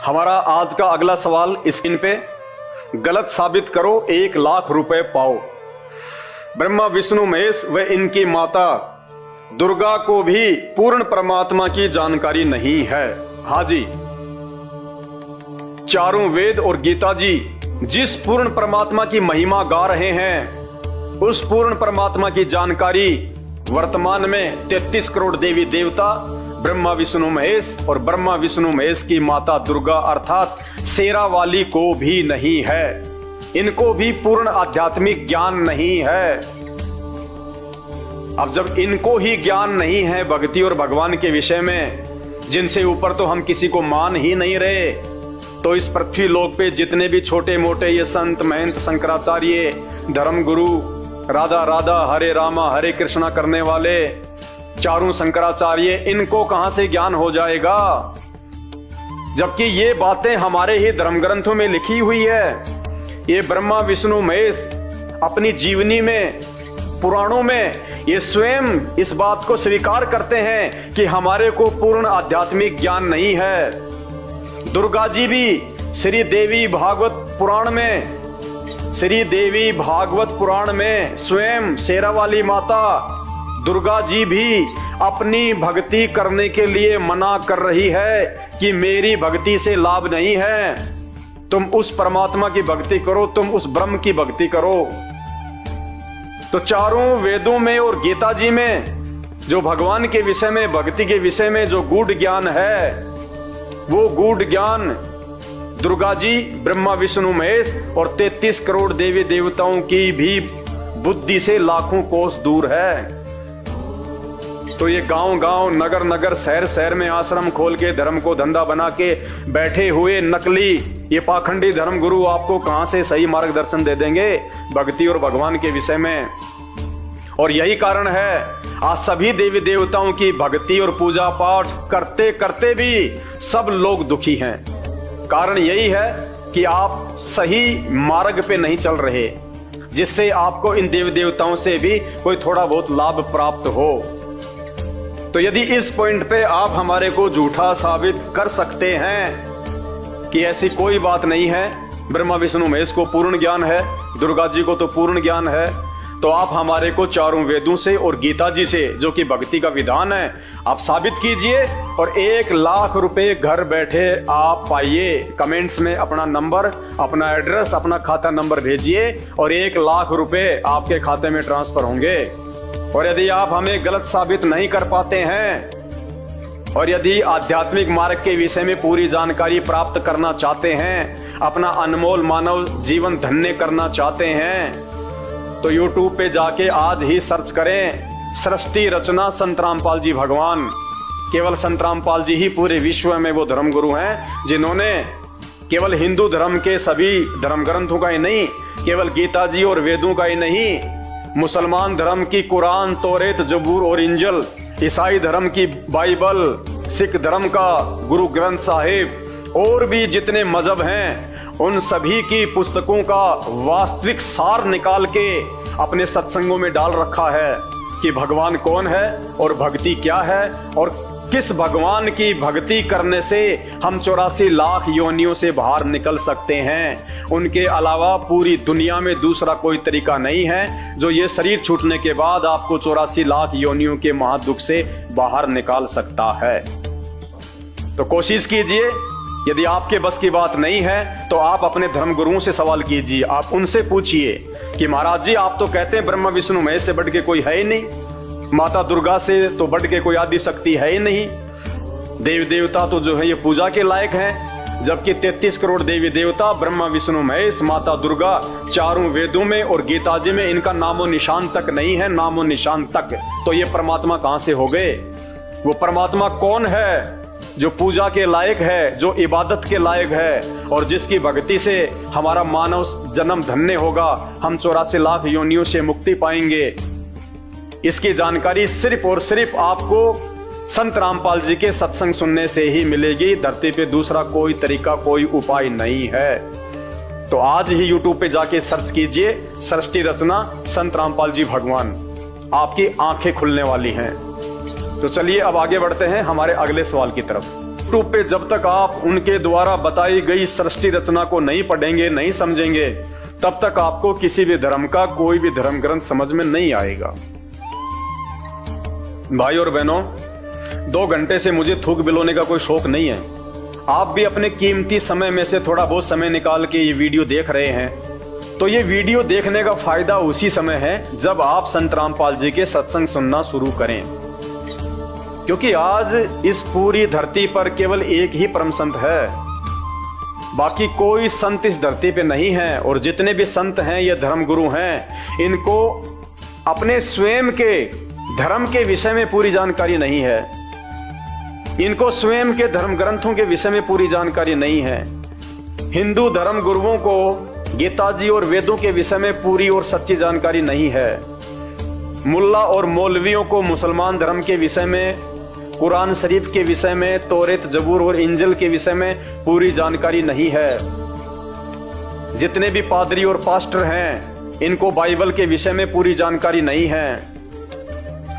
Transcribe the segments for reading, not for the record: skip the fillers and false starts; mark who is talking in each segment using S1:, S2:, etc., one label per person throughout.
S1: हमारा आज का अगला सवाल स्क्रीन पे, गलत साबित करो 1 लाख रुपए पाओ। ब्रह्मा विष्णु महेश व इनकी माता दुर्गा को भी पूर्ण परमात्मा की जानकारी नहीं है। हाँ जी, चारों वेद और गीता जी जिस पूर्ण परमात्मा की महिमा गा रहे हैं, उस पूर्ण परमात्मा की जानकारी वर्तमान में 33 करोड़ देवी देवता ब्रह्मा विष्णु महेश और ब्रह्मा विष्णु महेश की माता दुर्गा अर्थात शेरा वाली को भी नहीं है। इनको भी पूर्ण आध्यात्मिक ज्ञान नहीं है। अब जब इनको ही ज्ञान नहीं है भक्ति और भगवान के विषय में, जिनसे ऊपर तो हम किसी को मान ही नहीं रहे, तो इस पृथ्वी लोक पे जितने भी छोटे मोटे ये संत महंत शंकराचार्य धर्म गुरु राधा राधा हरे रामा हरे कृष्णा करने वाले चारों शंकराचार्य, इनको कहां से ज्ञान हो जाएगा, जबकि ये बातें हमारे ही धर्म ग्रंथों में लिखी हुई है। ये ब्रह्मा विष्णु महेश अपनी जीवनी में पुराणों में ये स्वयं इस बात को स्वीकार करते हैं कि हमारे को पूर्ण आध्यात्मिक ज्ञान नहीं है। दुर्गा जी भी श्री देवी भागवत पुराण में स्वयं शेरा वाली माता दुर्गा जी भी अपनी भक्ति करने के लिए मना कर रही है कि मेरी भक्ति से लाभ नहीं है, तुम उस परमात्मा की भक्ति करो, तुम उस ब्रह्म की भक्ति करो। तो चारों वेदों में और गीता जी में जो भगवान के विषय में भक्ति के विषय में जो गूढ़ ज्ञान है, वो गूढ़ ज्ञान दुर्गा जी ब्रह्मा विष्णु महेश और 33 करोड़ देवी देवताओं की भी बुद्धि से लाखों कोस दूर है। तो ये गांव गांव नगर नगर शहर शहर में आश्रम खोल के धर्म को धंधा बना के बैठे हुए नकली ये पाखंडी धर्म गुरु आपको कहां से सही मार्गदर्शन दे देंगे भक्ति और भगवान के विषय में। और यही कारण है आज सभी देवी देवताओं की भक्ति और पूजा पाठ करते करते भी सब लोग दुखी हैं। कारण यही है कि आप सही मार्ग पे नहीं चल रहे, जिससे आपको इन देवी देवताओं से भी कोई थोड़ा बहुत लाभ प्राप्त हो। तो यदि इस पॉइंट पे आप हमारे को झूठा साबित कर सकते हैं कि ऐसी कोई बात नहीं है, ब्रह्मा विष्णु महेश को पूर्ण ज्ञान है, दुर्गा जी को तो पूर्ण ज्ञान है, तो आप हमारे को चारों वेदों से और गीता जी से जो कि भक्ति का विधान है आप साबित कीजिए और 1 लाख रुपए घर बैठे आप पाइए। कमेंट्स में अपना नंबर, अपना एड्रेस, अपना खाता नंबर भेजिए और 1 लाख रुपए आपके खाते में ट्रांसफर होंगे। और यदि आप हमें गलत साबित नहीं कर पाते हैं और यदि आध्यात्मिक मार्ग के विषय में पूरी जानकारी प्राप्त करना चाहते हैं, अपना अनमोल मानव जीवन धन्य करना चाहते हैं, तो YouTube पे जाके आज ही सर्च करें सृष्टि रचना संत रामपाल जी भगवान। केवल संत रामपाल जी ही पूरे विश्व में वो धर्म गुरु हैं जिन्होंने केवल हिंदू धर्म के सभी धर्म ग्रंथों का ही नहीं, केवल गीता जी और वेदों का ही नहीं, मुसलमान धर्म की कुरान, तौरेत, जबूर और इंजल, ईसाई धर्म की बाइबल, सिख धर्म का गुरु ग्रंथ साहिब और भी जितने मजहब हैं उन सभी की पुस्तकों का वास्तविक सार निकाल के अपने सत्संगों में डाल रखा है कि भगवान कौन है और भक्ति क्या है और किस भगवान की भक्ति करने से हम 84 लाख योनियों से बाहर निकल सकते हैं। उनके अलावा पूरी दुनिया में दूसरा कोई तरीका नहीं है जो ये शरीर छूटने के बाद आपको 84 लाख योनियों के महादुख से बाहर निकाल सकता है। तो कोशिश कीजिए, यदि आपके बस की बात नहीं है तो आप अपने धर्म गुरुओं से सवाल कीजिए। आप उनसे पूछिए कि महाराज जी आप तो कहते हैं ब्रह्मा विष्णु महेश से बढ़ के कोई है ही नहीं, माता दुर्गा से तो बढ़ के कोई आदि शक्ति है ही नहीं, देवी देवता तो जो है ये पूजा के लायक हैं, जबकि 33 करोड़ देवी देवता ब्रह्मा विष्णु महेश माता दुर्गा चारों वेदों में और गीता जी में इनका नामो निशान तक नहीं है, नामो निशान तक। तो ये परमात्मा कहां से हो गए? वो परमात्मा कौन है जो पूजा के लायक है, जो इबादत के लायक है और जिसकी भक्ति से हमारा मानव जन्म धन्य होगा, हम 84 लाख योनियों से मुक्ति पाएंगे। इसकी जानकारी सिर्फ और सिर्फ आपको संत रामपाल जी के सत्संग सुनने से ही मिलेगी। धरती पे दूसरा कोई तरीका, कोई उपाय नहीं है। तो आज ही YouTube पे जाके सर्च कीजिए सृष्टि रचना संत रामपाल जी भगवान, आपकी आंखें खुलने वाली हैं। तो चलिए अब आगे बढ़ते हैं हमारे अगले सवाल की तरफ। यूट्यूब पे जब तक आप उनके द्वारा बताई गई सृष्टि रचना को नहीं पढ़ेंगे, नहीं समझेंगे, तब तक आपको किसी भी धर्म का कोई भी धर्म ग्रंथ समझ में नहीं आएगा। भाई और बहनों, 2 घंटे से मुझे थूक बिलोने का कोई शौक नहीं है। आप भी अपने कीमती समय में से थोड़ा बहुत समय निकाल के ये वीडियो देख रहे हैं, तो ये वीडियो देखने का फायदा उसी समय है जब आप संत रामपाल जी के सत्संग सुनना शुरू करें। क्योंकि आज इस पूरी धरती पर केवल एक ही परम संत है, बाकी कोई संत इस धरती पे नहीं है। और जितने भी संत हैं ये धर्म गुरु हैं, इनको अपने स्वयं के धर्म के विषय में पूरी जानकारी नहीं है, इनको स्वयं के धर्म ग्रंथों के विषय में पूरी जानकारी नहीं है। हिंदू धर्म गुरुओं को गीता जी और वेदों के विषय में पूरी और सच्ची जानकारी नहीं है। मुल्ला और मौलवियों को मुसलमान धर्म के विषय में, कुरान शरीफ के विषय में, तौरेत, जबूर और इंजिल के विषय में पूरी जानकारी नहीं है। जितने भी पादरी और पास्टर हैं, इनको बाइबल के विषय में पूरी जानकारी नहीं है।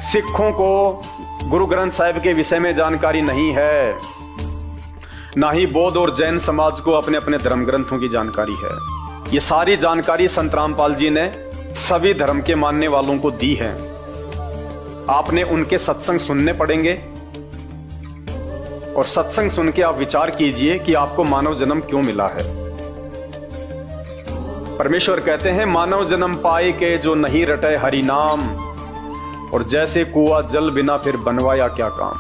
S1: सिखों को गुरु ग्रंथ साहिब के विषय में जानकारी नहीं है, ना ही बौद्ध और जैन समाज को अपने अपने धर्म ग्रंथों की जानकारी है। ये सारी जानकारी संत रामपाल जी ने सभी धर्म के मानने वालों को दी है। आपने उनके सत्संग सुनने पड़ेंगे और सत्संग सुन के आप विचार कीजिए कि आपको मानव जन्म क्यों मिला है। परमेश्वर कहते हैं, मानव जन्म पाए के जो नहीं रटे हरि नाम, और जैसे कुआं जल बिना फिर बनवाया क्या काम।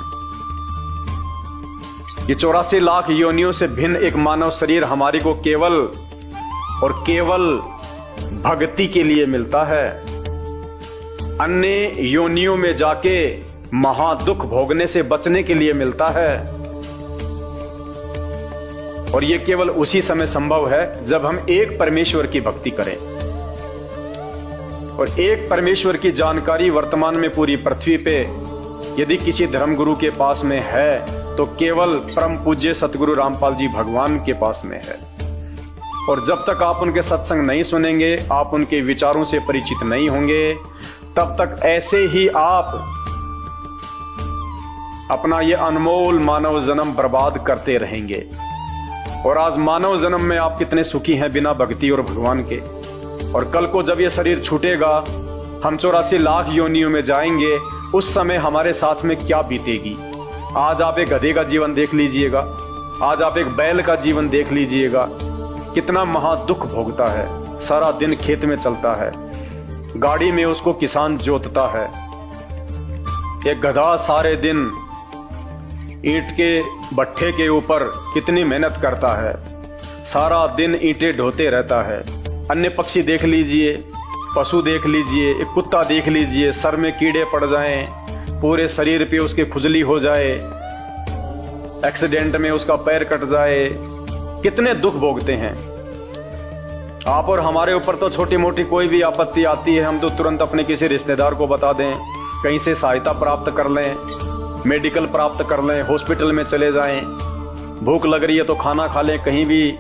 S1: ये 84 लाख योनियों से भिन्न एक मानव शरीर हमारी को केवल और केवल भक्ति के लिए मिलता है। अन्य योनियों में जाके महादुख भोगने से बचने के लिए मिलता है। और ये केवल उसी समय संभव है जब हम एक परमेश्वर की भक्ति करें। और एक परमेश्वर की जानकारी वर्तमान में पूरी पृथ्वी पे यदि किसी धर्मगुरु के पास में है तो केवल परम पूज्य सतगुरु रामपाल जी भगवान के पास में है। और जब तक आप उनके सत्संग नहीं सुनेंगे, आप उनके विचारों से परिचित नहीं होंगे, तब तक ऐसे ही आप अपना ये अनमोल मानव जन्म बर्बाद करते रहेंगे। और आज मानव जन्म में आप कितने सुखी हैं बिना भक्ति और भगवान के। और कल को जब ये शरीर छूटेगा, हम 84 लाख योनियों में जाएंगे, उस समय हमारे साथ में क्या बीतेगी। आज आप एक गधे का जीवन देख लीजिएगा, आज आप एक बैल का जीवन देख लीजिएगा, कितना महादुख भोगता है। सारा दिन खेत में चलता है, गाड़ी में उसको किसान जोतता है। एक गधा सारे दिन ईंट के भट्ठे के ऊपर कितनी मेहनत करता है, सारा दिन ईंटें ढोते रहता है। अन्य पक्षी देख लीजिए, पशु देख लीजिए, एक कुत्ता देख लीजिए, सर में कीड़े पड़ जाएं, पूरे शरीर पे उसके खुजली हो जाए, एक्सीडेंट में उसका पैर कट जाए, कितने दुख भोगते हैं। आप और हमारे ऊपर तो छोटी मोटी कोई भी आपत्ति आती है, हम तो तुरंत अपने किसी रिश्तेदार को बता दें, कहीं से सहायता प्राप्त कर लें, मेडिकल प्राप्त कर लें, हॉस्पिटल में चले जाएं। भूख लग रही है तो खाना खा लें, कहीं भी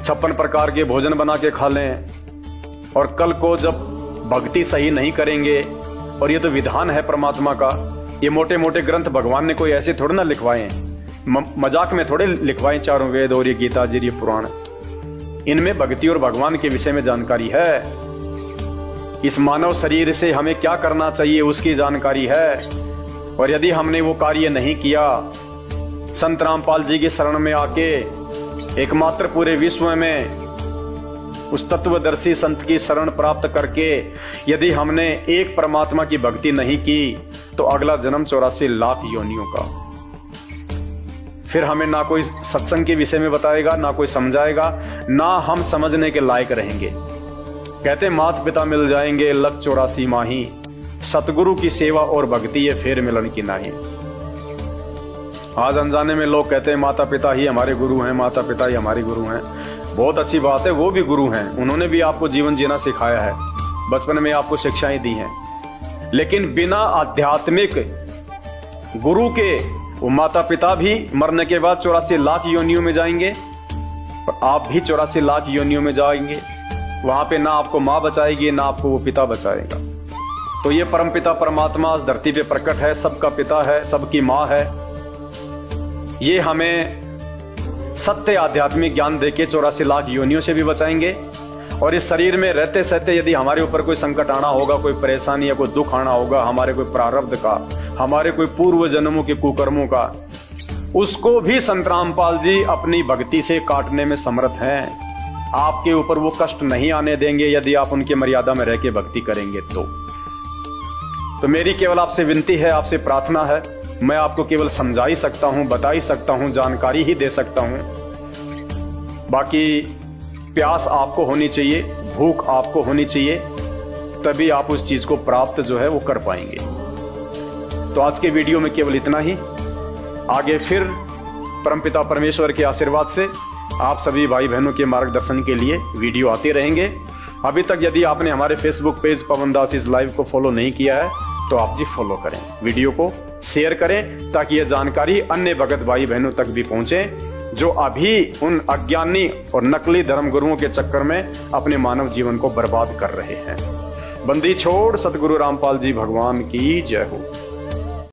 S1: 56 प्रकार के भोजन बना के खा लें। और कल को जब भक्ति सही नहीं करेंगे, और ये तो विधान है परमात्मा का, ये मोटे मोटे ग्रंथ भगवान ने कोई ऐसे थोड़े ना लिखवाए, मजाक में थोड़े लिखवाए। चारों वेद और ये गीता जी, ये पुराण, इनमें भक्ति और भगवान के विषय में जानकारी है। इस मानव शरीर से हमें क्या करना चाहिए उसकी जानकारी है। और यदि हमने वो कार्य नहीं किया, संत रामपाल जी की शरण में आके एकमात्र पूरे विश्व में उस तत्वदर्शी संत की शरण प्राप्त करके यदि हमने एक परमात्मा की भक्ति नहीं की, तो अगला जन्म 84 लाख योनियों का। फिर हमें ना कोई सत्संग के विषय में बताएगा, ना कोई समझाएगा, ना हम समझने के लायक रहेंगे। कहते माता पिता मिल जाएंगे लख 84 माही, सतगुरु की सेवा और भक्ति ये फेर मिलन की नाही। आज अनजाने में लोग कहते हैं माता पिता ही हमारे गुरु हैं, माता पिता ही हमारे गुरु हैं। बहुत अच्छी बात है, वो भी गुरु हैं, उन्होंने भी आपको जीवन जीना सिखाया है, बचपन में आपको शिक्षाएं दी हैं। लेकिन बिना आध्यात्मिक गुरु के वो माता पिता भी मरने के बाद 84 लाख योनियों में जाएंगे, और आप भी 84 लाख योनियों में जाएंगे। वहां पे ना आपको माँ बचाएगी, ना आपको वो पिता बचाएगा। तो ये परम पिता परमात्मा इस धरती पे प्रकट है, सबका पिता है, सबकी माँ है। ये हमें सत्य आध्यात्मिक ज्ञान देके 84 लाख योनियों से भी बचाएंगे। और इस शरीर में रहते सहते यदि हमारे ऊपर कोई संकट आना होगा, कोई परेशानी या कोई दुख आना होगा, हमारे कोई प्रारब्ध का, हमारे कोई पूर्व जन्मों के कुकर्मों का, उसको भी संत रामपाल जी अपनी भक्ति से काटने में समर्थ हैं। आपके ऊपर वो कष्ट नहीं आने देंगे यदि आप उनके मर्यादा में रह के भक्ति करेंगे तो मेरी केवल आपसे विनती है, आपसे प्रार्थना है, मैं आपको केवल समझा ही सकता हूं, बता ही सकता हूं, जानकारी ही दे सकता हूं। बाकी प्यास आपको होनी चाहिए, भूख आपको होनी चाहिए, तभी आप उस चीज को प्राप्त जो है वो कर पाएंगे। तो आज के वीडियो में केवल इतना ही। आगे फिर परमपिता परमेश्वर के आशीर्वाद से आप सभी भाई बहनों के मार्गदर्शन के लिए वीडियो आते रहेंगे। अभी तक यदि आपने हमारे Facebook page Pawan Das is live को फॉलो नहीं किया है तो आप जी फॉलो करें, वीडियो को शेयर करें, ताकि यह जानकारी अन्य भगत भाई बहनों तक भी पहुंचे जो अभी उन अज्ञानी और नकली धर्मगुरुओं के चक्कर में अपने मानव जीवन को बर्बाद कर रहे हैं। बंदी छोड़ सतगुरु रामपाल जी भगवान की जय हो।